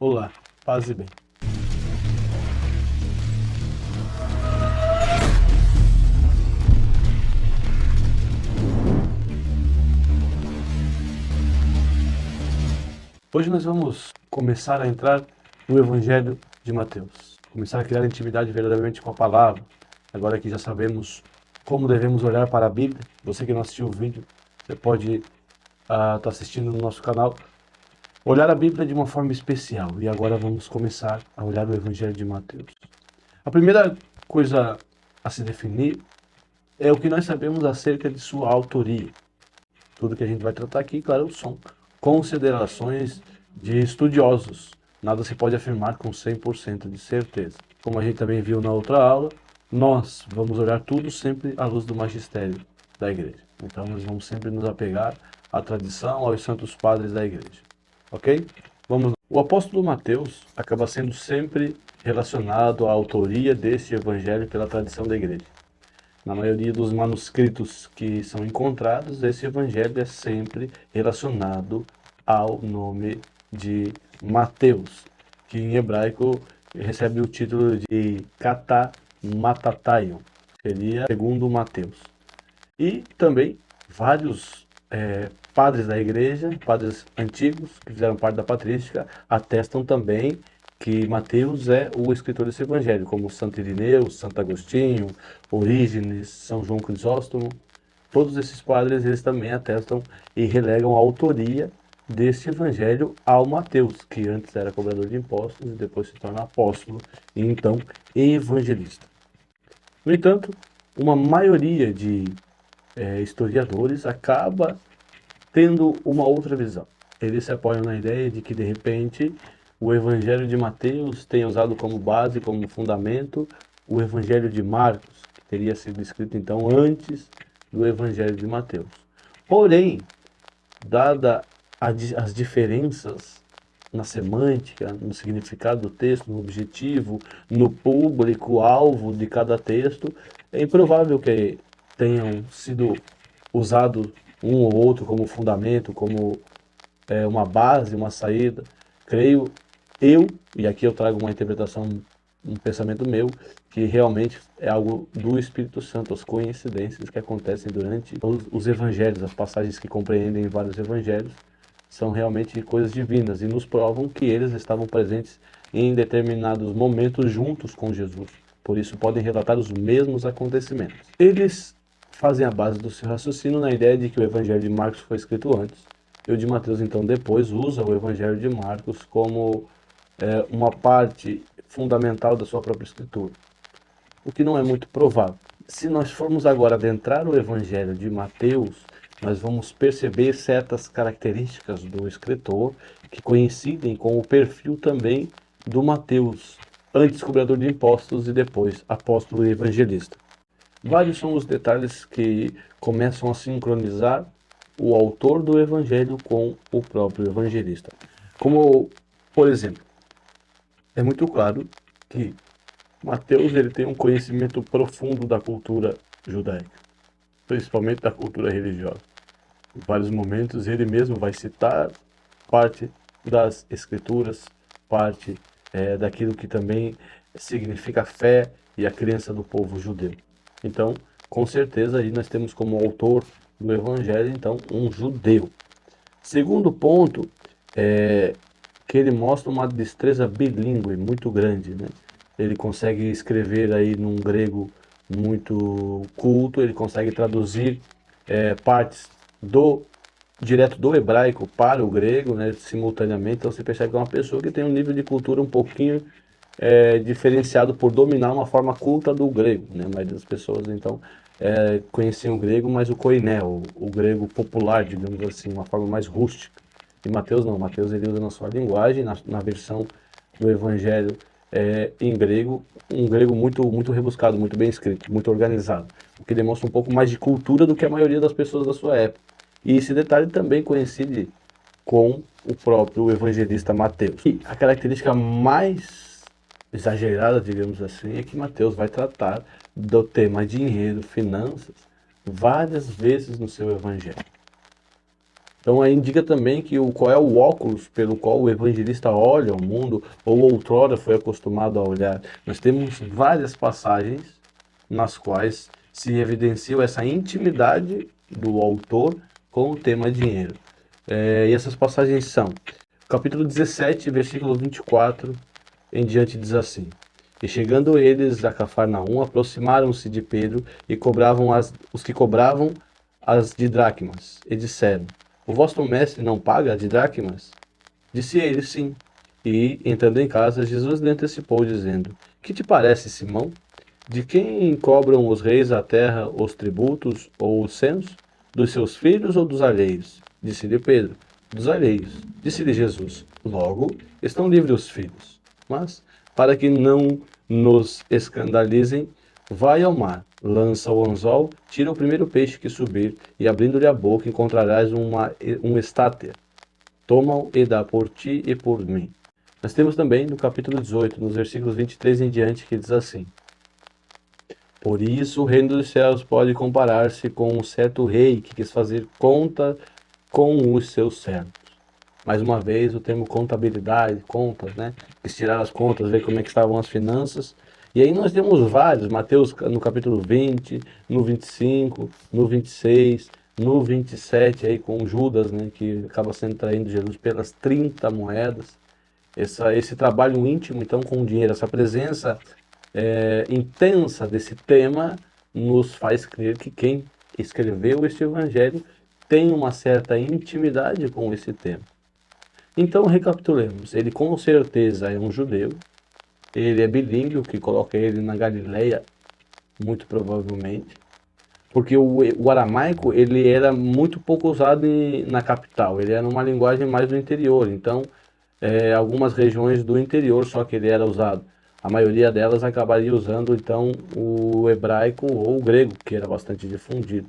Olá, paz e bem. Hoje nós vamos começar a entrar no Evangelho de Mateus. Começar a criar intimidade verdadeiramente com a palavra. Agora que já sabemos como devemos olhar para a Bíblia, você que não assistiu o vídeo, você pode estar assistindo no nosso canal. Olhar a Bíblia de uma forma especial. E agora vamos começar a olhar o Evangelho de Mateus. A primeira coisa a se definir é o que nós sabemos acerca de sua autoria. Tudo que a gente vai tratar aqui, claro, são considerações de estudiosos. Nada se pode afirmar com 100% de certeza. Como a gente também viu na outra aula, nós vamos olhar tudo sempre à luz do magistério da igreja. Então nós vamos sempre nos apegar à tradição, aos santos padres da igreja. Ok? Vamos lá. O apóstolo Mateus acaba sendo sempre relacionado à autoria desse evangelho pela tradição da igreja. Na maioria dos manuscritos que são encontrados, esse evangelho é sempre relacionado ao nome de Mateus, que em hebraico recebe o título de Kata Matataion, seria segundo Mateus. E também vários padres da igreja, padres antigos, que fizeram parte da patrística, atestam também que Mateus é o escritor desse evangelho, como Santo Irineu, Santo Agostinho, Orígenes, São João Crisóstomo. Todos esses padres, eles também atestam e relegam a autoria desse evangelho ao Mateus, que antes era cobrador de impostos e depois se torna apóstolo e então evangelista. No entanto, uma maioria de historiadores acaba tendo uma outra visão. Eles se apoiam na ideia de que, de repente, o Evangelho de Mateus tem usado como base, como fundamento, o Evangelho de Marcos, que teria sido escrito, então, antes do Evangelho de Mateus. Porém, dada as diferenças na semântica, no significado do texto, no objetivo, no público-alvo de cada texto, é improvável que tenham sido usados um ou outro como fundamento, como uma base, uma saída. Creio e aqui eu trago uma interpretação, um pensamento meu, que realmente é algo do Espírito Santo, as coincidências que acontecem durante os evangelhos, as passagens que compreendem vários evangelhos, são realmente coisas divinas e nos provam que eles estavam presentes em determinados momentos juntos com Jesus. Por isso podem relatar os mesmos acontecimentos. Eles fazem a base do seu raciocínio na ideia de que o Evangelho de Marcos foi escrito antes e o de Mateus, então, depois usa o Evangelho de Marcos como uma parte fundamental da sua própria escritura, o que não é muito provável. Se nós formos agora adentrar o Evangelho de Mateus, nós vamos perceber certas características do escritor que coincidem com o perfil também do Mateus, antes cobrador de impostos e depois apóstolo e evangelista. Vários são os detalhes que começam a sincronizar o autor do evangelho com o próprio evangelista. Como, por exemplo, é muito claro que Mateus ele tem um conhecimento profundo da cultura judaica, principalmente da cultura religiosa. Em vários momentos ele mesmo vai citar parte das escrituras, parte daquilo que também significa a fé e a crença do povo judeu. Então, com certeza, aí nós temos como autor do Evangelho, então, um judeu. Segundo ponto, que ele mostra uma destreza bilíngue muito grande, né? Ele consegue escrever aí num grego muito culto, ele consegue traduzir partes direto do hebraico para o grego, né, simultaneamente. Então você percebe que é uma pessoa que tem um nível de cultura um pouquinho diferenciado por dominar uma forma culta do grego, né? A maioria das pessoas então conheciam o grego, mas o koiné, o grego popular, digamos assim, uma forma mais rústica. E Mateus não, Mateus ele usa na sua linguagem, na versão do Evangelho em grego, um grego muito rebuscado, muito bem escrito, muito organizado, o que demonstra um pouco mais de cultura do que a maioria das pessoas da sua época. E esse detalhe também coincide com o próprio evangelista Mateus. E a característica mais exagerada, digamos assim, é que Mateus vai tratar do tema dinheiro, finanças, várias vezes no seu evangelho. Então aí indica também que qual é o óculos pelo qual o evangelista olha o mundo, ou outrora foi acostumado a olhar. Nós temos várias passagens nas quais se evidenciou essa intimidade do autor com o tema dinheiro. E essas passagens são, capítulo 17, versículo 24 em diante diz assim: E chegando eles a Cafarnaum, aproximaram-se de Pedro e cobravam os que cobravam as de dracmas, e disseram: O vosso mestre não paga de dracmas? Disse ele: Sim. E, entrando em casa, Jesus lhe antecipou, dizendo: Que te parece, Simão? De quem cobram os reis da terra os tributos ou os censos? Dos seus filhos ou dos alheios? Disse-lhe Pedro: Dos alheios. Disse-lhe Jesus: Logo, estão livres os filhos. Mas, para que não nos escandalizem, vai ao mar, lança o anzol, tira o primeiro peixe que subir, e abrindo-lhe a boca encontrarás um estáter. Toma-o e dá por ti e por mim. Nós temos também no capítulo 18, nos versículos 23 em diante, que diz assim: Por isso o reino dos céus pode comparar-se com um certo rei que quis fazer conta com os seus servos. Mais uma vez, o termo contabilidade, contas, né? Quis tirar as contas, ver como é que estavam as finanças. E aí nós temos vários, Mateus no capítulo 20, no 25, no 26, no 27, aí com Judas, né? Que acaba sendo traído Jesus pelas 30 moedas. Esse trabalho íntimo, então, com o dinheiro, essa presença intensa desse tema, nos faz crer que quem escreveu este evangelho tem uma certa intimidade com esse tema. Então, recapitulemos. Ele com certeza é um judeu, ele é bilíngue, o que coloca ele na Galileia, muito provavelmente, porque o aramaico ele era muito pouco usado na capital, ele era uma linguagem mais do interior, então algumas regiões do interior só que ele era usado. A maioria delas acabaria usando então o hebraico ou o grego, que era bastante difundido.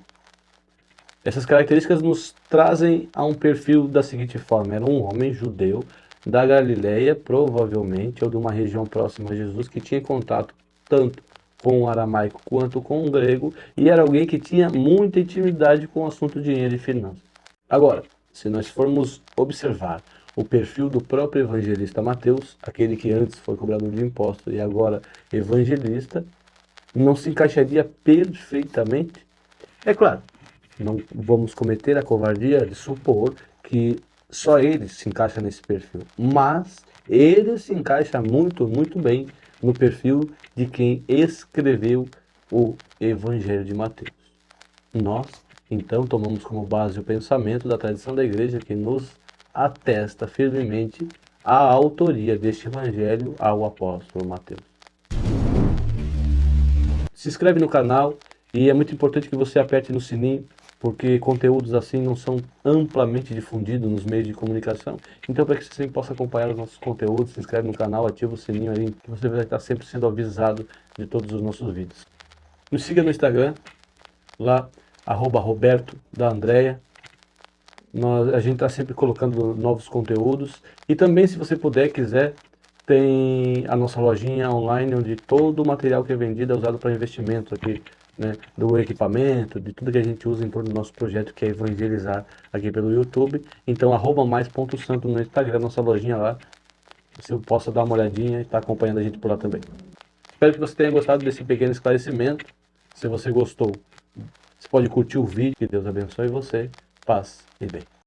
Essas características nos trazem a um perfil da seguinte forma: era um homem judeu da Galileia, provavelmente, ou de uma região próxima a Jesus, que tinha contato tanto com o aramaico quanto com o grego, e era alguém que tinha muita intimidade com o assunto dinheiro e finanças. Agora, se nós formos observar o perfil do próprio evangelista Mateus, aquele que antes foi cobrador de impostos e agora evangelista, não se encaixaria perfeitamente? É claro, não vamos cometer a covardia de supor que só ele se encaixa nesse perfil, mas ele se encaixa muito, muito bem no perfil de quem escreveu o Evangelho de Mateus. Nós, então, tomamos como base o pensamento da tradição da igreja que nos atesta firmemente a autoria deste Evangelho ao apóstolo Mateus. Se inscreve no canal e é muito importante que você aperte no sininho, porque conteúdos assim não são amplamente difundidos nos meios de comunicação. Então, para que você sempre possa acompanhar os nossos conteúdos, se inscreve no canal, ativa o sininho aí, que você vai estar sempre sendo avisado de todos os nossos vídeos. Nos siga no Instagram, lá, @Roberto da Andrea. A gente está sempre colocando novos conteúdos. E também, se você puder, quiser, tem a nossa lojinha online, onde todo o material que é vendido é usado para investimento aqui, né, do equipamento, de tudo que a gente usa em torno do nosso projeto, que é evangelizar aqui pelo YouTube. Então, @mais.santo no Instagram, nossa lojinha lá. Você possa dar uma olhadinha e estar acompanhando a gente por lá também. Espero que você tenha gostado desse pequeno esclarecimento. Se você gostou, você pode curtir o vídeo. Que Deus abençoe você. Paz e bem.